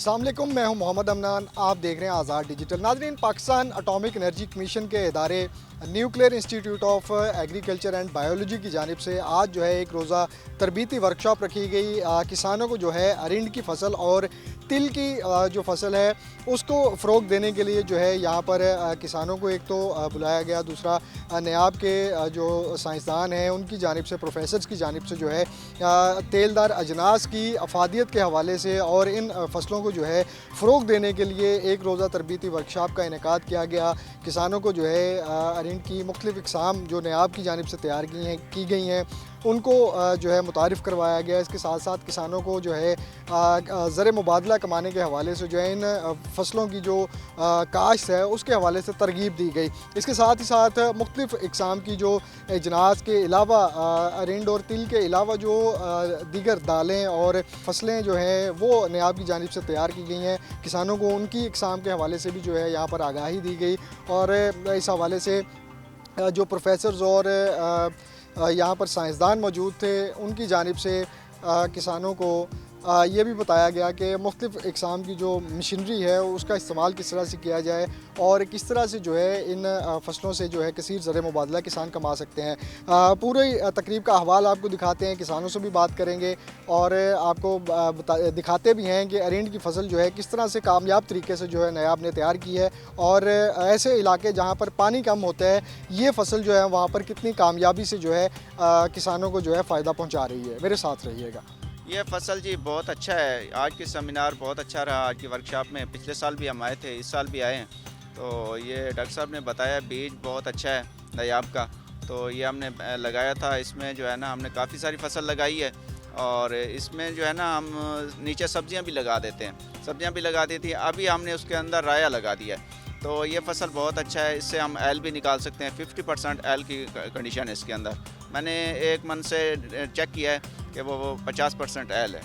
अस्सलाम वालेकुम, मैं हूं मोहम्मद अमनान। आप देख रहे हैं आज़ाद डिजिटल। नाज़रीन, पाकिस्तान एटॉमिक एनर्जी कमीशन के इदारे nuclear institute of agriculture and biology की जानिब से आज जो है एक रोज़ा तरबीती वर्कशॉप रखी गई। किसानों को जो है अरिंड की फसल और तिल की जो फसल है उसको फ़रोग देने के लिए जो है यहाँ पर किसानों को एक तो बुलाया गया, दूसरा नयाब के जो साइंसदान हैं उनकी जानिब से, प्रोफेसर्स की जानिब से जो है तेलदार अजनास की अफादियत के हवाले से और इन फसलों को जो है फ़रोग देने के लिए एक रोज़ा तरबीती वर्कशॉप का इनेकाद किया गया। किसानों को जो है अरिंड की मुख्तलिफ़ इक़साम जो नयाब की जानिब से तैयार की गई हैं उनको जो है मुतारिफ़ करवाया गया। इसके साथ साथ किसानों को जो है ज़र मुबादला कमाने के हवाले से जो है इन फसलों की जो काश्त है उसके हवाले से तरगीब दी गई। इसके साथ ही साथ मुख्तलिफ़ इक़साम की जो अजनास के अलावा अरिंड और तिल के अलावा जो दीगर दालें और फसलें जो हैं वो नयाब की जानिब से तैयार की गई हैं। किसानों को उनकी इक़साम के हवाले से भी जो है यहाँ पर आगाही दी गई और इस हवाले से जो प्रोफेसर्स और यहाँ पर साइंसदान मौजूद थे उनकी जानिब से किसानों को ये भी बताया गया कि मुख्तलिफ़ इक़साम की जो मशीनरी है उसका इस्तेमाल किस तरह से किया जाए और किस तरह से जो है इन फसलों से जो है कसीर ज़र मुबादला किसान कमा सकते हैं। पूरे तकरीब का अहवाल आपको दिखाते हैं, किसानों से भी बात करेंगे और आपको दिखाते भी हैं कि अरिंड की फसल जो है किस तरह से कामयाब तरीके से जो है नयाब ने तैयार की है और ऐसे इलाके जहाँ पर पानी कम होता है ये फसल जो है वहाँ पर कितनी कामयाबी से जो है किसानों को जो है फ़ायदा पहुँचा रही है। मेरे साथ रहिएगा। ये फसल जी बहुत अच्छा है। आज की सेमिनार बहुत अच्छा रहा। आज की वर्कशॉप में पिछले साल भी हम आए थे, इस साल भी आए हैं। तो ये डॉक्टर साहब ने बताया बीज बहुत अच्छा है नयाब का, तो ये हमने लगाया था। इसमें जो है ना हमने काफ़ी सारी फसल लगाई है और इसमें जो है ना हम नीचे सब्जियां भी लगा देते हैं, सब्जियां भी लगा दी थी, अभी हमने उसके अंदर राया लगा दिया है। तो ये फसल बहुत अच्छा है, इससे हम एल भी निकाल सकते हैं। 50% एल की कंडीशन है इसके अंदर। मैंने एक मन से चेक किया है कि वो 50% एल है।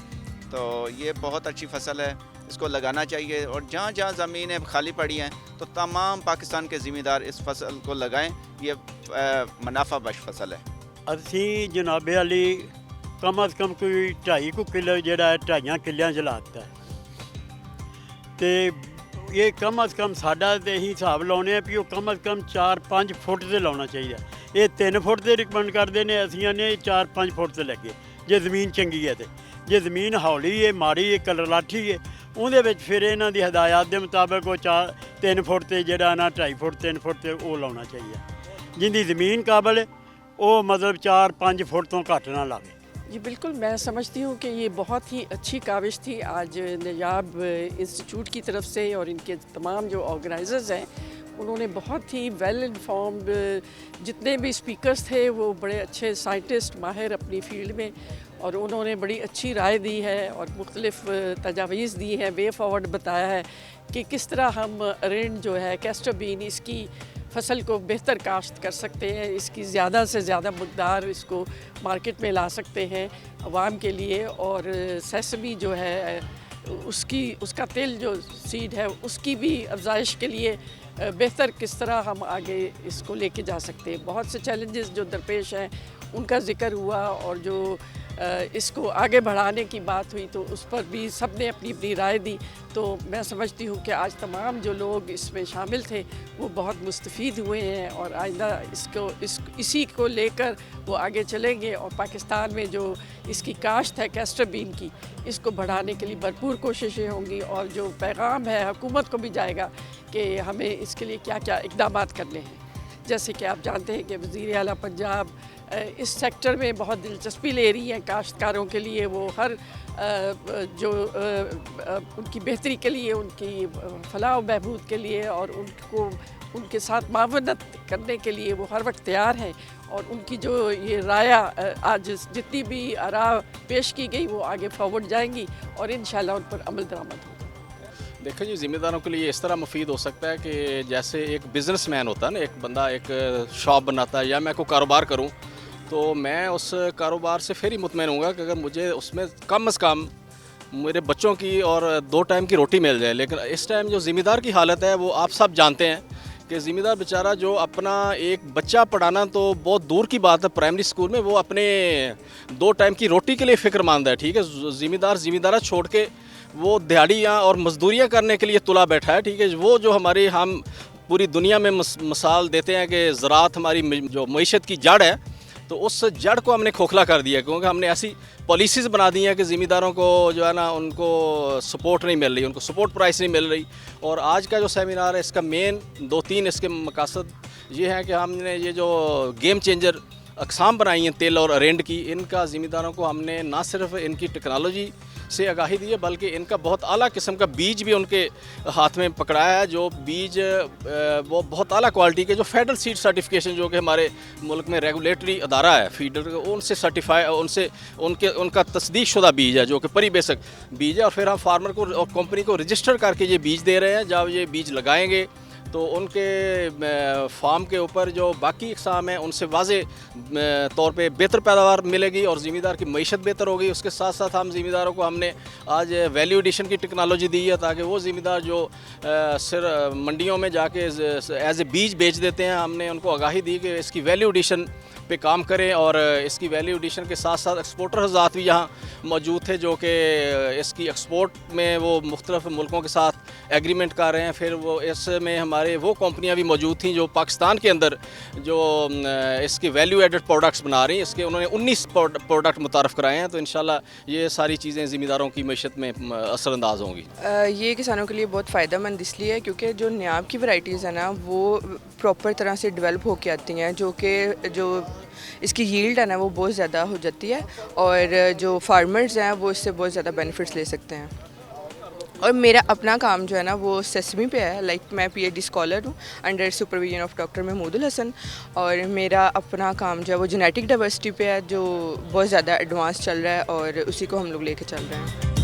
तो ये बहुत अच्छी फसल है, इसको लगाना चाहिए और जहाँ जहाँ ज़मीनें खाली पड़ी हैं तो तमाम पाकिस्तान के ज़िम्मेदार इस फसल को लगाएं। ये मुनाफा बख्श फसल है। ਅਸੀਂ ਜਨਾਬੇ ਵਾਲੀ ਕਮ ਅਜ਼ ਕਮ ਕੋਈ 2.5 ਕਿੱਲੇ ਜਿਹੜਾ 2.5 ਕਿੱਲਿਆਂ 'ਚ ਲਾਤਾ ਹੈ ਤੇ ਇਹ ਕਮ ਅਜ਼ ਕਮ ਸਾਡਾ ਤੇ ਇਹੀ ਹਿਸਾਬ ਲਾਉਣੇ ਆ ਵੀ ਉਹ ਕਮ ਅਜ਼ ਕਮ 4-5 ਫੁੱਟ ਤੇ ਲਾਉਣਾ ਚਾਹੀਦਾ। ਇਹ 3 ਫੁੱਟ ਤੇ ਰਿਕਮੈਂਡ ਕਰਦੇ ਨੇ, ਅਸੀਂ ਨੇ 4-5 ਫੁੱਟ ਤੇ ਲੱਗੇ ਜੇ ਜ਼ਮੀਨ ਚੰਗੀ ਹੈ। ਤੇ ਜੇ ਜ਼ਮੀਨ ਹੌਲੀ ਹੈ, ਮਾੜੀ ਹੈ, ਕਲਲਾਠੀ ਹੈ, ਉਹਦੇ ਵਿੱਚ ਫਿਰ ਇਹਨਾਂ ਦੀ ਹਦਾਇਤ ਦੇ ਮੁਤਾਬਕ ਉਹ 3 ਫੁੱਟ ਤੇ ਜਿਹੜਾ ਨਾ 2.5 ਫੁੱਟ 3 ਫੁੱਟ ਤੇ ਉਹ ਲਾਉਣਾ ਚਾਹੀਦਾ। ਜਿੰਦੀ ਜ਼ਮੀਨ ਕਾਬਲ ਉਹ ਮਤਲਬ 4-5 ਫੁੱਟ ਤੋਂ ਘੱਟ ਨਾ ਲਾਵੇ। जी बिल्कुल, मैं समझती हूँ कि ये बहुत ही अच्छी काविश थी आज नयाब इंस्टीट्यूट की तरफ से और इनके तमाम जो ऑर्गेनाइजर्स हैं उन्होंने बहुत ही वेल इन्फॉर्म्ड, जितने भी स्पीकर्स थे वो बड़े अच्छे साइंटिस्ट माहिर अपनी फील्ड में, और उन्होंने बड़ी अच्छी राय दी है और मुख्तलिफ़ तजावीज़ दी हैं, वे फॉरवर्ड बताया है कि किस तरह हम अरिंड जो है कैस्टर बीन इसकी फसल को बेहतर काश्त कर सकते हैं, इसकी ज़्यादा से ज़्यादा मकदार इसको मार्केट में ला सकते हैं अवाम के लिए। और सेसमी जो है उसका तेल जो सीड है उसकी भी अफजाइश के लिए बेहतर किस तरह हम आगे इसको लेके जा सकते हैं। बहुत से चैलेंजेस जो दरपेश हैं उनका ज़िक्र हुआ और जो इसको आगे बढ़ाने की बात हुई तो उस पर भी सब ने अपनी अपनी राय दी। तो मैं समझती हूँ कि आज तमाम जो लोग इसमें शामिल थे वो बहुत मुस्तफ़ीद हुए हैं और आइंदा इसी को लेकर वो आगे चलेंगे और पाकिस्तान में जो इसकी काश्त है कैस्टर बीन की, इसको बढ़ाने के लिए भरपूर कोशिशें होंगी और जो पैगाम है हुकूमत को भी जाएगा कि हमें इसके लिए क्या क्या इक़दाम करने हैं। जैसे कि आप जानते हैं कि वज़ीर आला पंजाब इस सेक्टर में बहुत दिलचस्पी ले रही हैं काश्तकारों के लिए। वो हर जो उनकी बेहतरी के लिए, उनकी फलाह बहबूद के लिए और उनको उनके साथ मावनत करने के लिए वो हर वक्त तैयार हैं। और उनकी जो ये राया आज जितनी भी आरा पेश की गई वो आगे फॉरवर्ड जाएंगी और इंशाल्लाह उन पर अमल दरामद होगा। देखो जी, ज़िम्मेदारों के लिए इस तरह मुफीद हो सकता है कि जैसे एक बिज़नेसमैन होता है ना, एक बंदा एक शॉप बनाता है या मैं कोई कारोबार करूं तो मैं उस कारोबार से फिर ही मुतमईन हूँगा कि अगर मुझे उसमें कम से कम मेरे बच्चों की और 2 टाइम की रोटी मिल जाए। लेकिन इस टाइम जो ज़िम्मेदार की हालत है वो आप सब जानते हैं कि ज़िम्मेदार बेचारा जो अपना एक बच्चा पढ़ाना तो बहुत दूर की बात है, प्राइमरी स्कूल में वो अपने 2 टाइम की रोटी के लिए फ़िक्रमंद है। ठीक है, ज़िम्मेदार छोड़ के वो दिहाड़ियाँ और मजदूरियाँ करने के लिए तुला बैठा है, ठीक है। वो जो हमारी हम पूरी दुनिया में मिसाल देते हैं कि ज़राअत हमारी जो मईशत की जड़ है, तो उस जड़ को हमने खोखला कर दिया, क्योंकि हमने ऐसी पॉलिसीज़ बना दी हैं कि ज़मींदारों को जो है ना उनको सपोर्ट नहीं मिल रही, उनको सपोर्ट प्राइस नहीं मिल रही। और आज का जो सेमिनार है इसका मेन 2-3 इसके मकसद ये है कि हमने ये जो गेम चेंजर अक़साम बनाई हैं तेल और अरेंड की, इनका ज़मींदारों को हमने ना सिर्फ इनकी टेक्नोलॉजी से आगाही दी है, बल्कि इनका बहुत आला किस्म का बीज भी उनके हाथ में पकड़ाया है। जो बीज वो बहुत आला क्वालिटी के, जो फेडरल सीड सर्टिफिकेशन जो कि हमारे मुल्क में रेगुलेटरी अदारा है फीडर, उनसे सर्टिफाई, उनका तस्दीक शुदा बीज है जो कि परी बेसक बीज है। और फिर हम फार्मर को और कंपनी को रजिस्टर करके ये बीज दे रहे हैं। जब ये बीज लगाएंगे तो उनके फार्म के ऊपर जो बाकी इक़साम हैं उनसे वाज़े तौर पे बेहतर पैदावार मिलेगी और ज़मींदार की मईशत बेहतर होगी। उसके साथ साथ हम ज़मींदारों को हमने आज वैल्यू एडिशन की टेक्नोलॉजी दी है, ताकि वो ज़मींदार जो सिर्फ मंडियों में जाके एज ए बीज बेच देते हैं, हमने उनको आगाही दी कि इसकी वैल्यू एडिशन पे काम करें। और इसकी वैल्यू एडिशन के साथ साथ एक्सपोर्टर हज़रात भी यहाँ मौजूद थे जो कि इसकी एक्सपोर्ट में वो मुख्तलिफ मुल्कों के साथ एग्रीमेंट कर रहे हैं। फिर वो इसमें हमारे वो कंपनियां भी मौजूद थीं जो पाकिस्तान के अंदर जो इसकी वैल्यू एडेड प्रोडक्ट्स बना रही हैं। इसके उन्होंने 19 प्रोडक्ट मुतारफ़ कराए हैं। तो इंशाल्लाह ये सारी चीज़ें ज़मींदारों की मईशत में असरअंदाज होंगी। ये किसानों के लिए बहुत फ़ायदेमंद इसलिए है क्योंकि जो न्याब की वैराइटीज़ है ना वो प्रॉपर तरह से डेवलप होके आती हैं, जो इसकी यील्ड है ना वो बहुत ज़्यादा हो जाती है और जो फार्मर्स हैं वो इससे बहुत ज़्यादा बेनिफिट्स ले सकते हैं। और मेरा अपना काम जो है ना वो सेसमी पे है। लाइक मैं PhD स्कॉलर हूँ under supervision of doctor Mahmudul Hasan, और मेरा अपना काम जो है वो जेनेटिक डाइवर्सिटी पे है जो बहुत ज़्यादा एडवांस चल रहा है और उसी को हम लोग लेके चल रहे हैं।